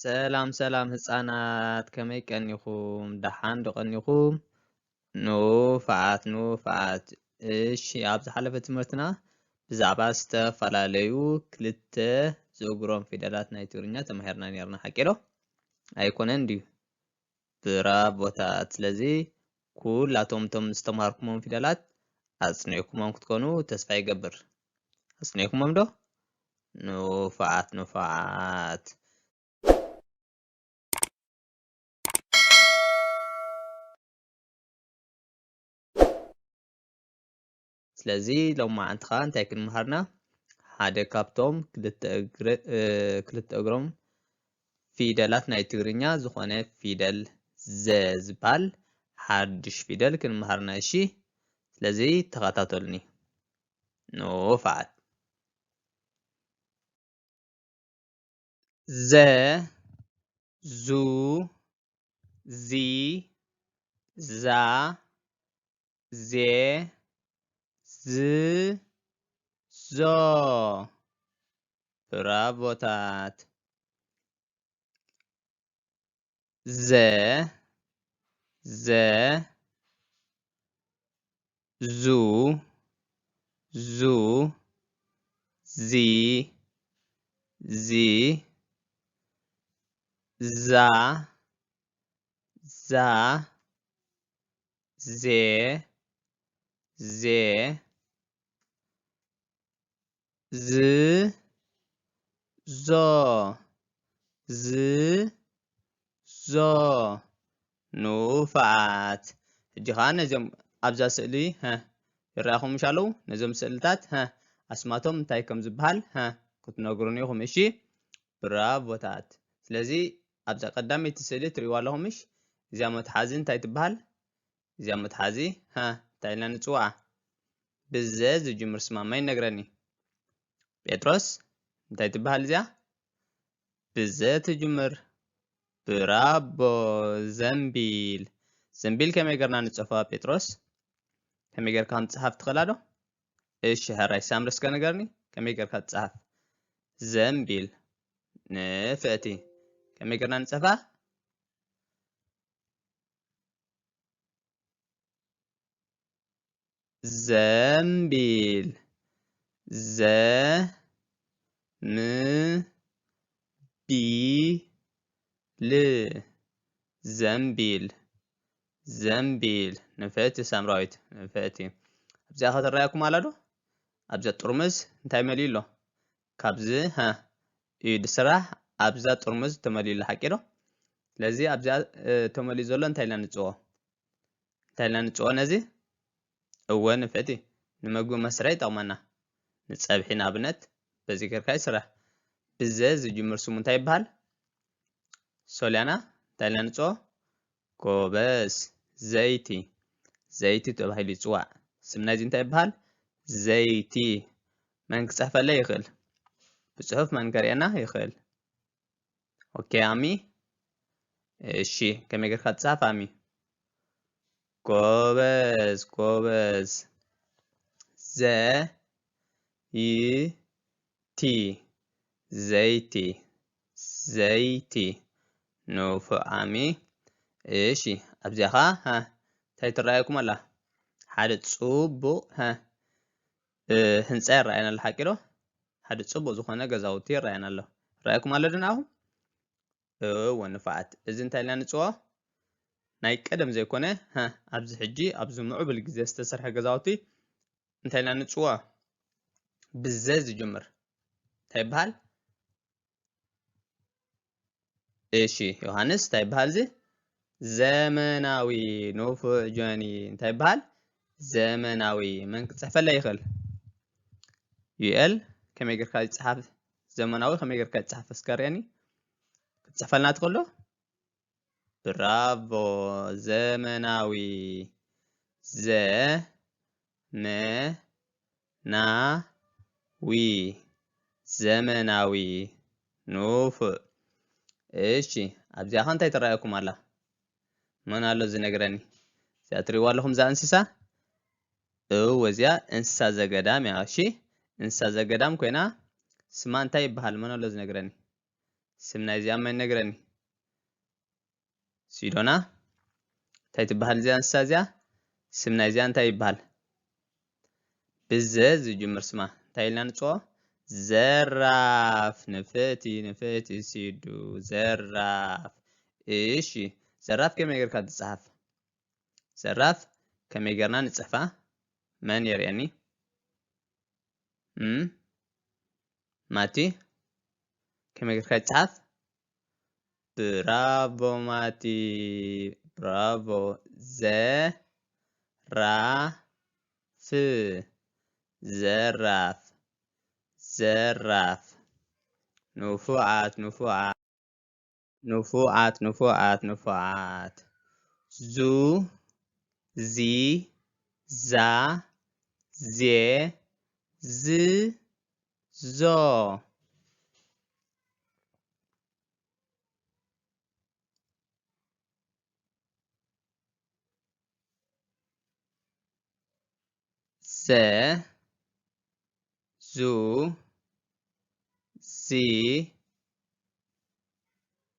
ሰላም ሰላም ህፃናት ከመይ ቀኒኹም ደሓን ዶ ቀኒኹም ኑፋዓት እሺ ኣብ ዝሓለፈ ትምህርትና ብዛዕባ ዝተፈላለዩ ክልተ ዝእግሮም ፊደላት ናይ ትግርኛ ተማሂርና ነርና ሓቂ ዶ ኣይኮነን ድዩ ብራቦታት ስለዚ ኩላቶም እቶም ዝተማሃርኩሞም ፊደላት ኣጽኒዕኩሞም ክትኮኑ ተስፋ ይገብር ኣጽኒዕኩሞም ዶ ኑፋዓት ስለዚ ሎማዓንትኻ እንታይ ክንመሃርና ሓደ ካብቶም ክልተ እግሮም ፊደላት ናይ ትግርኛ ዝኾነ ፊደል ዘ ዝባል ሓድሽ ፊደል ክንመሃርና እሺ ስለዚ ተኸታተሉኒ ኑፋዓት ዘ ዙ ዚ ዛ ዜ ዝ ዞ ብራቦታት ዘ ዙ ዚ ዛ ዜ ዝ ዞ ኑፋዓት ሕጂኻ ነዚኦም ኣብዛ ስእሊ ይረኣኹም ምሻለው ነዚኦም ስእልታት ኣስማቶም እንታይ ከም ዝበሃል ክትነግሩኒ ኢኹም እሺ ብራቦታት ስለዚ ኣብዛ ቀዳመይቲ ስእሊ ትሪእዋ ኣለኹም እሺ እዚኣ መትሓዚ እንታይ ትበሃል እዚኣ መትሓዚ እንታይ ኢልና ንፅውዓ ብዘ ዝጅምር ስማ ማይ ነግረኒ ጴጥሮስ እንታይ ትበሃል እዚኣ ብዘ ትጅምር ብራቦ ዘንቢል ከመይ ጌርና ንፅሕፋ ጴጥሮስ ከመይ ጌርካ ክንፅሓፍ ትኽእላ ዶ እሺ ሕራይ ሳምረስከ ነገርኒ ከመይ ጌርካ ትፅሓፍ ዘንቢል ንፍእቲ ከመይ ጌርና ንፅሕፋ ዘንቢል ዘንቢል ንፍእቲ ሳምራዊት ንፍእቲ ኣብዚኣ ከተረኣየኩም ኣላ ዶ ኣብዛ ጥርሙዝ እንታይ መሊኡ ኣሎ ካብዚ እዩ ድስራሕ ኣብዛ ጥርሙዝ ተመሊኡ ኣሎ ሓቂ ዶ ስለዚ ኣብዚኣ ተመሊኡ ዘሎ እንታይ ኢልና ንፅውዖ ነዚ እወ ንፍእቲ ንምግቢ መስርሒ ይጠቕመና ንፀብሒ ንኣብነት በዚ ጌርካ ይስራሕ ብዘ ዝጅምር ስሙ እንታይ ይበሃል ሶልያና እንታይ ኢልና ንፅውዖ ጎበዝ ዘይቲ ተባሂሉ ይፅዋዕ ስም ናይዚ እንታይ ይበሃል ዘይቲ መን ክፅሕፈለ ይኽእል ብፅሑፍ መን ከርእየና ይኽእል ኦኬ ኣሚ እሺ ከመይ ጌርካ ትፅሓፍ ኣሚ ጎበዝ ዘይቲ ንፉዕ ኣሚ እሺ ኣብዚኣ ኸ እንታይ ትረኣየኩም ኣላ ሓደ ፅቡቕ ህንፃ ይረኣየና ኣሎ ሓቂ ዶ ሓደ ፅቡቕ ዝኾነ ገዛውቲ ይረኣየና ኣሎ ረኣየኩም ኣሎ ድናኹም እወ ንፉዓት እዚ እንታይ ኢልና ንፅውዖ ናይ ቀደም ዘይኮነ ኣብዚ ሕጂ ኣብዚ ምዕብል ግዜ ዝተሰርሐ ገዛውቲ እንታይ ኢልና ንፅውዖ ብዘ ዝጅምር እንታይ ይበሃል እሺ ዮሃንስ እንታይ ይበሃል እዚ ዘመናዊ ንፉዕ ጆኒ እንታይ ይበሃል ዘመናዊ መን ክፅሕፈለ ይኽእል ዩኤል ከመይ ጌርካ ይፅሓፍ ዘመናዊ ከመይ ጌርካ ይፅሓፍ እስከርየኒ ክትፅሕፈልና ትኽእል ዶ ብራቮ ዘመናዊ ዘመናዊ ንፉዕ እሺ ኣብዚኣ ኸ እንታይ ትረኣየኩም ኣላ መን ኣሎ ዝነግረኒ እዚኣ ትሪእዋ ኣለኹም እዛ እንስሳ እዚኣ እንስሳ ዘገዳም እያ እሺ እንስሳ ዘገዳም ኮይና ስማ እንታይ ይበሃል መን ኣሎ ዝነግረኒ سمنا زيان ما نقرني سيدونا تاي تبهل زيان سازيا سمنا زيان تاي بهل بزز جمر سما تاي لنا نصو زراف نفتي سيدو زراف ايشي زراف كم يقر كاد تصحف زراف كم يقرنا نصحفه من يريني ماتي كم يقر كاد تصحف برافو ماتي برافو زراف زراف نفوعات زو زي زا زي ز زو س زو زي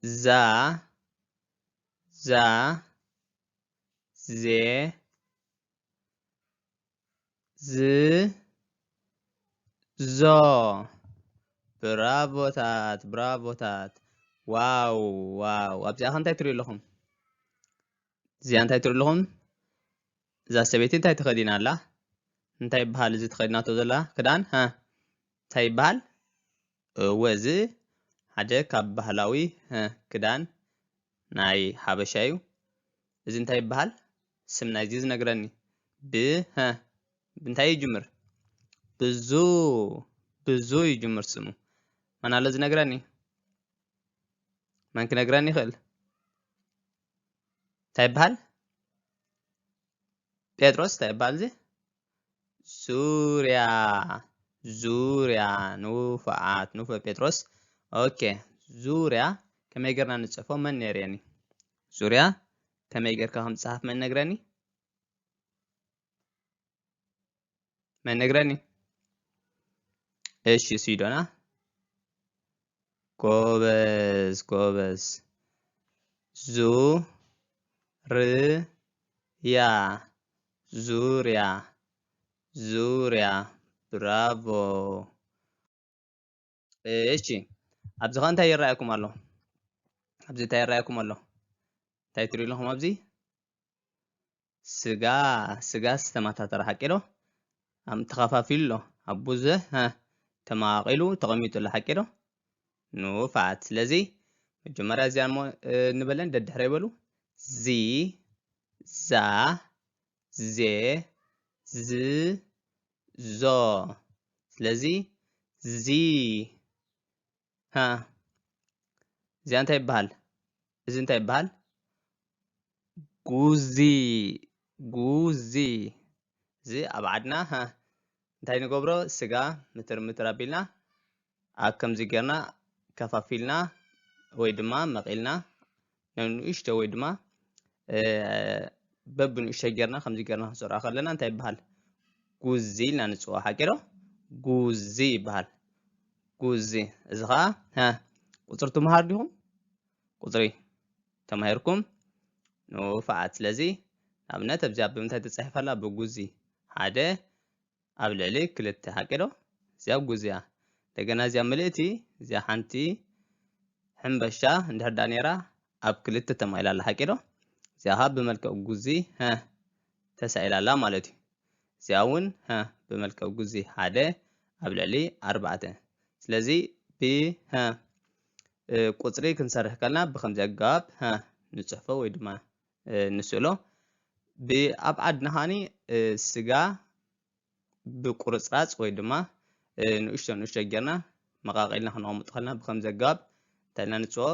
زا زي ز زو برافو تات واو ابزي اخن تاي تري لهم زيان تاي تري لهم ذا سبيتين تاي تخدينا لا انتاي بحال زي تخديناتو زلا كدان ها تاي بحال وزي حاجه كاب بحلاوي كدان ناي حبشايو እዚ እንታይ ይባሃል ስም ናይዚ ዝነግረኒ ብንታይ ይጅምር ብዙ ይጅምር ስሙ ማን አለ ዝነግረኒ ማን ክነግረኒ ይኽእል እንታይ ይባሃል ጴጥሮስ እንታይ ይባሃል እዚ ዙርያ ንፉዓት ጴጥሮስ ኦኬ ዙርያ ከመይ ጌርና ንጽፎ መን ነርየኒ ዙርያ كما يقدر كهم صحف من نقراني ايش يسيدونا كوبز زوريا برافو ايش ابزي خان تاي رايكم الله تاي تري لهم ابزي سغا ستماتاتر حقيرو ام تخفافيلو ابوزه تماقيلو تقميتو لحقيرو نوفعت ስለዚህ መጀመሪያ እዚያ እንበለን ደድሕረ ይበሉ ዚ ዛ ዜ ዝ ዞ ስለዚህ ዚ እዚያ እንታይ ይባሃል እዚ እንታይ ይባሃል ጉዚ እዚ ኣብ ዓድና እንታይ ንገብሮ ስጋ ምትር ኣቢልና ኣብ ከምዚ ጌርና ከፋፊልና ወይ ድማ መቂልና ንእሽቶ ወይ ድማ በብንእሽቶ ጌርና ከምዚ ጌርና ክንሰርዖ ከለና እንታይ ይባሃል ጉዚ ኢልና ንፅውዖ ሓቂሮ ጉዚ ይባሃል ጉዚ እዚ ከዓ ቁፅሪ ትምሃር ዲኹም ቁፅሪ ተማሂርኩም نوفعت ስለዚህ ኣብነት ኣብዚኣ ብምንታይ ተጻሒፋ ኣላ ብጉዚ ሓደ ኣብ ልዕሊ ክልተ ሓቂሮ እዚኣ ጉዚያ እንደገና እዚኣ ምልእቲ እዚኣ ሓንቲ ሕንበሻ እንድሕር ዳ ነይራ ኣብ ክልተ ተማኢላ ኣላ ሓቂሮ እዚኣ ከዓ ብመልክዕ ጉዚ ተሳኢላ ኣላ ማለት እዩ እዚኣ እውን ብመልክዕ ጉዚ ሓደ ኣብ ልዕሊ 4 ስለዚ ቁፅሪ ክንሰርሕ ከልና ብከምዚ ኣገባብ ንፅሕፎ ወይ ድማ ንስእሎ ብኣብ ዓድና ኸዓኒ ስጋ ብቁርፅራፅ ወይ ድማ ንእሽቶ ጌርና መቃቂልና ክነቕምጦ ከለና ብከምዚ ኣገባብ እንታይ ኢልና ንፅውዖ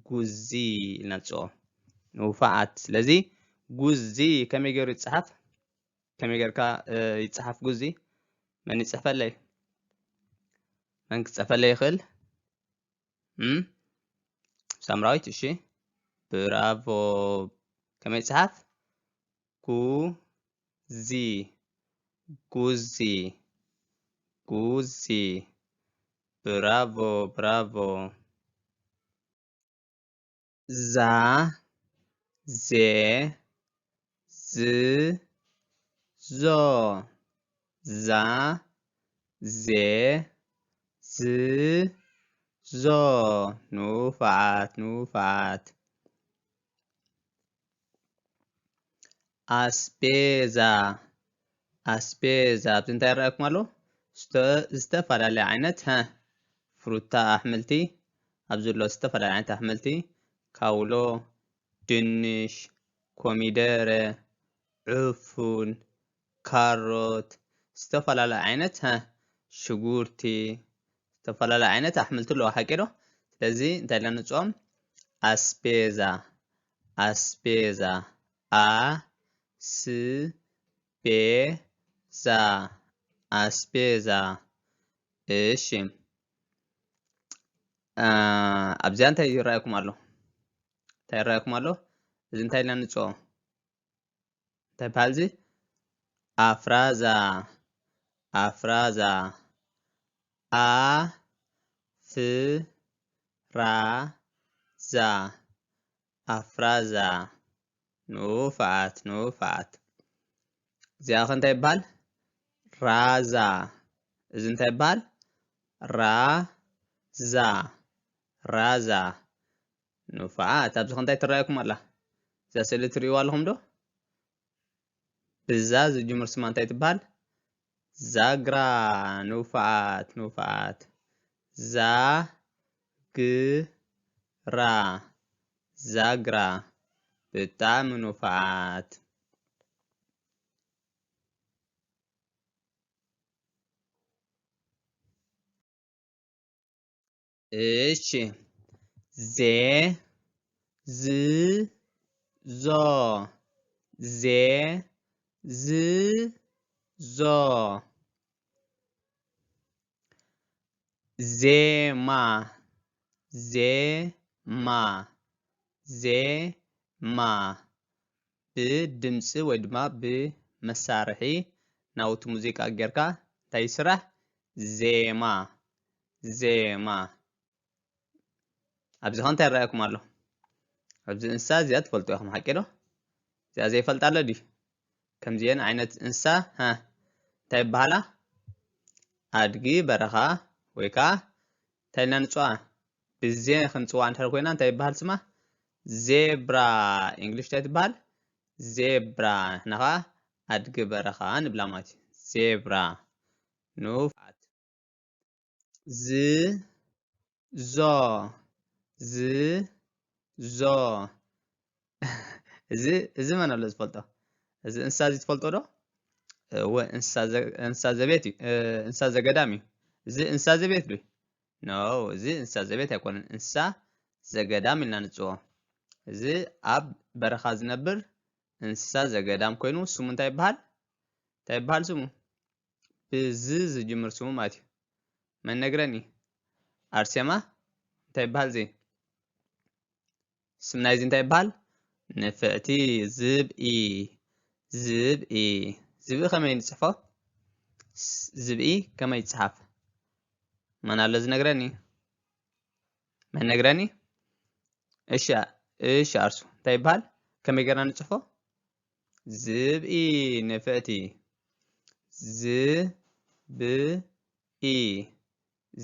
ጉዚ ኢልና ንፅውዖ ንውፋዓት ስለዚ ጉዚ ከመይ ገይሩ ይፅሓፍ ከመይ ጌርካ ይፅሓፍ ጉዚ መን ይፅሕፈለይ መን ክፅሕፈለይ ይኽእል ሳምራዊት እሺ ብራቮ كما يتصحف ጉዚ برافو ዛ ዜ ዝ ዞ ዛ ዜ ዝ ዞ نوفعت أسبيزا بتنتهي رأيكم له استفعل عينت فروتا أحملتي أبزلو استفعل عينت أحملتي كاولو دنش كوميدر عفون كاروت استفعل عينت شجورتي استفعل عينت أحملت له حكيرو ስለዚህ እንታይ ኢልና ንፅኦም ኣስቤዛ ኣስቤዛ እሺ ኣብዚያ እንታይ ይረኣየኩም ኣሎ እዚ እንታይ ኢልና ንፅኦ እንታይ በሃል እዚ ኣፍራዛ ኣፍራዛ نوفعت እዚኣ ኸ እንታይ ይበሃል ራዛ እዚ እንታይ ይበሃል ራዛ نوفعت ኣብዚ ኸ እንታይ ትረኣየኩም ኣላ እዛ ስእሊ ትሪእዋ ኣለኹም ዶ ብዛ ዝጅምር ስማ እንታይ ትበሃል ዛግራ نوفعت ዛግራ ብጣዕሚ نوفعت እሺ ዜ ዝ ዞ ዜማ ብድምፂ ወይ ድማ ብመሳርሒ ናውቲ ሙዚቃ ጌርካ እንታይ ይስራሕ ዜማ ኣብዚ ኸ እንታይ ይረኣየኩም ኣሎ ኣብዚ እንስሳ እዚኣ ትፈልጡ ኢኹም ሓቂ ዶ እዚኣ ዘይፈልጣ ኣሎ ድዩ ከምዚአን ዓይነት እንስሳ እንታይ ይበሃላ ኣድጊ በረኻ ወይ ከዓ እንታይ ኢልና ንፅዋ ብዜ ክንፅዋዕ እንድሕር ኮይና እንታይ ይበሃል ስማ ዜብራ እንግሊሽ እንታይ ትበሃል ዜብራ ንሕና ከዓ ኣድጊ በረኻ ንብላ ማለት እዩ ዜብራ نوفعت ዞ እዚ መን ኣሎ ዝፈልጦ እዚ እንስሳ እዚ ትፈልጦ ዶ እንስሳ ዘቤት እዩ እንስሳ ዘገዳም እዩ እዚ እንስሳ ዘቤት ዶ እዚ እንስሳ ዘቤት ኣይኮነን እንስሳ ዘገዳም ኢልና ንፅዎ እዚ ኣብ በረኻ ዝነብር እንስሳ ዘገዳም ኮይኑ ስሙ እንታይ ይበሃል ስሙ ብዝ ዝጅምር ስሙ ማለት እዩ መን ነግረኒ ኣርሴማ እንታይ ይበሃል እዚ ስም ናይዚ እንታይ ይበሃል ንፍዕቲ ዝብኢ ከመይ ንፅሕፎ ዝብኢ ከመይ ይፅሓፍ መን ኣሎ ዝነግረኒ መን ነግረኒ እሺ ኣርሱ እንታይ ይበሃል ከመይ ጌርና ንፅሕፎ ዝብኢ ንፍዕቲ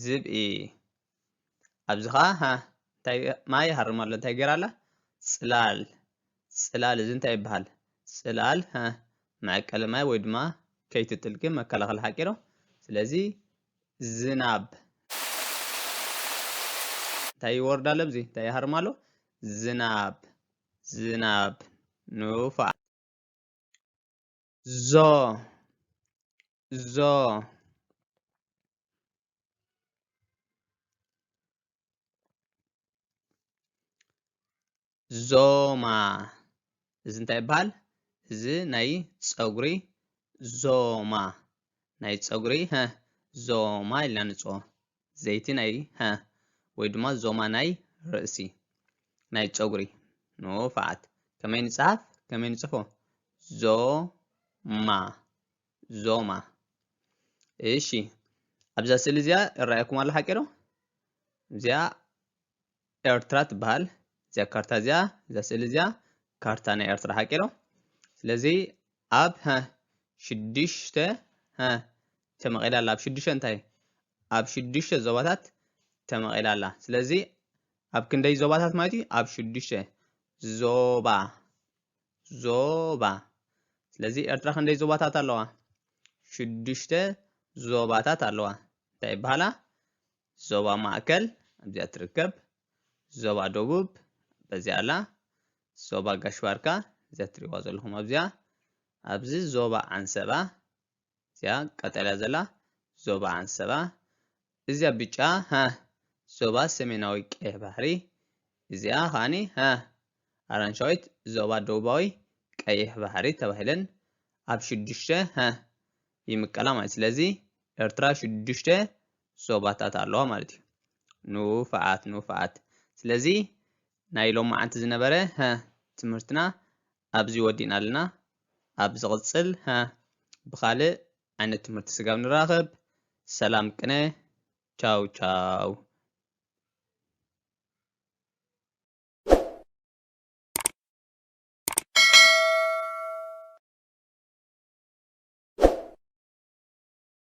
ዝብኢ ኣብዚ ኸ እንታይ ማይ ሃርም ኣሎ እንታይ ጌራ ኣላ ፅላል እዚ እንታይ ይበሃል ፅላል መዐቀሊ ማይ ወይ ድማ ከይትጥልቂ መከላኸሊ ሓቂ ዶ ስለዚ ዝናብ እንታይ ይወርድ ኣሎ ኣብዚ እንታይ ይሃርም ኣሎ ዝናብ نوفعت ዞ ዞማ እዚ እንታይ ይበሃል እዚ ናይ ፀጉሪ ዞማ ናይ ፀጉሪ ዞማ ኢልና ንፅዎ ዘይቲ ናይ ወይ ድማ ዞማ ናይ ርእሲ ናይ ፀጉሪ نوفعت ከመይ ንፅሓፍ ከመይ ንፅፎ ዞማ እሺ ኣብዛ ስእሊ እዚኣ ይረኣየኩም ኣሎ ሓቂ ዶ እዚኣ ኤርትራ ትበሃል زي كارتا زي سيل كارتا إرترا حكيلو سلزي أب شدشته تمقيل الله بشدشة انتهي أب شدشة زواتات تمقيل الله سلزي أب كندي زواتات مايتي أب شدشة زوبا سلزي إرترا كندي زواتات اللوا شدشته زوباتات اللوا طيب هلا زوبا مأكل أبزي أتركب زوبا دوبوب بزي الله زوبا قشواركا زتري وازلهم أبزي زوبا عنسبا زيا قتل زلا زوبا عنسبا إزيا بيچا زوبا سميناوي قيه بحري إزيا خاني أرانشويت زوبا دوباوي قيه بحري تبهلن أب شدشته يمقلا ማለት ስለዚህ ኤርትራ ሽድሽተ ዞባታት ኣለዋ ማለት እዩ ኑፋዓት ስለዚህ ናይ ሎም ማዓንቲ ዝነበረ ትምህርትና ኣብዚ ወዲና ኣለና ኣብ ዝቕፅል ብኻልእ ዓይነት ትምህርቲ ስጋብ ንራኸብ ሰላም ቅነ ቻው